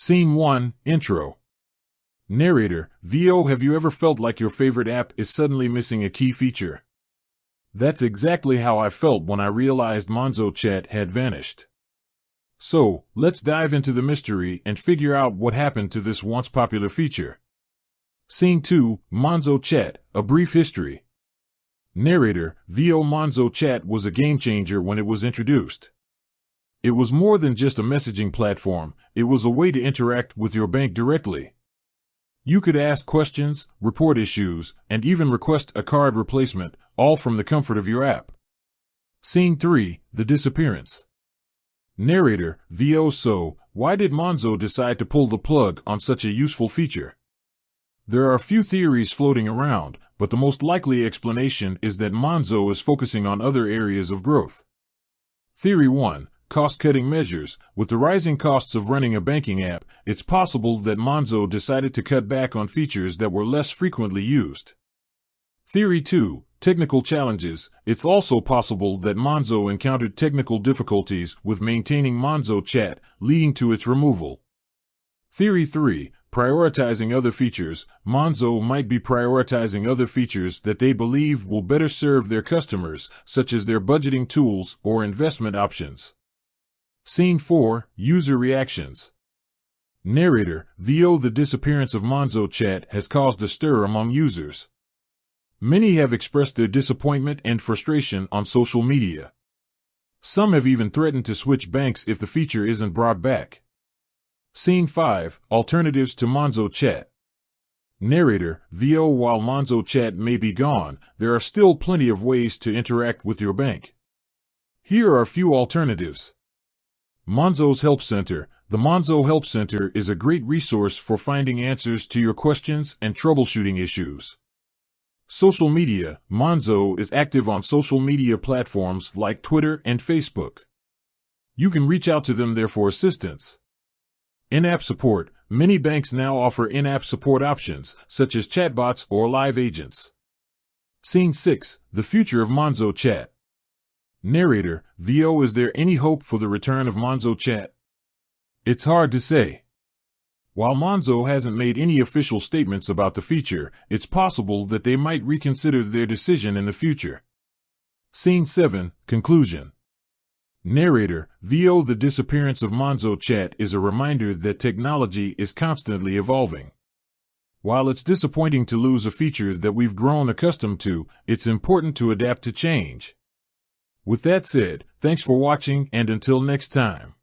Scene 1, Intro. Narrator, VO, have you ever felt like your favorite app is suddenly missing a key feature? That's exactly how I felt when I realized Monzo Chat had vanished. So, let's dive into the mystery and figure out what happened to this once popular feature. Scene 2, Monzo Chat, a brief history. Narrator, VO, Monzo Chat was a game changer when it was introduced. It was more than just a messaging platform, it was a way to interact with your bank directly. You could ask questions, report issues, and even request a card replacement, all from the comfort of your app. Scene 3, The Disappearance. Narrator, VO, so, why did Monzo decide to pull the plug on such a useful feature? There are a few theories floating around, but the most likely explanation is that Monzo is focusing on other areas of growth. Theory 1. Cost-cutting measures. With the rising costs of running a banking app, it's possible that Monzo decided to cut back on features that were less frequently used. Theory 2. Technical challenges. It's also possible that Monzo encountered technical difficulties with maintaining Monzo Chat, leading to its removal. Theory 3. Prioritizing other features. Monzo might be prioritizing other features that they believe will better serve their customers, such as their budgeting tools or investment options. Scene 4, User Reactions. Narrator, VO, the disappearance of Monzo Chat has caused a stir among users. Many have expressed their disappointment and frustration on social media. Some have even threatened to switch banks if the feature isn't brought back. Scene 5, Alternatives to Monzo Chat. Narrator, VO, while Monzo Chat may be gone, there are still plenty of ways to interact with your bank. Here are a few alternatives. Monzo's Help Center. The Monzo Help Center is a great resource for finding answers to your questions and troubleshooting issues. Social media. Monzo is active on social media platforms like Twitter and Facebook. You can reach out to them there for assistance. In-app support. Many banks now offer in-app support options, such as chatbots or live agents. Scene 6. The future of Monzo Chat. Narrator, VO, is there any hope for the return of Monzo Chat? It's hard to say. While Monzo hasn't made any official statements about the feature, it's possible that they might reconsider their decision in the future. Scene 7, Conclusion. Narrator, VO, the disappearance of Monzo Chat is a reminder that technology is constantly evolving. While it's disappointing to lose a feature that we've grown accustomed to, it's important to adapt to change. With that said, thanks for watching, and until next time.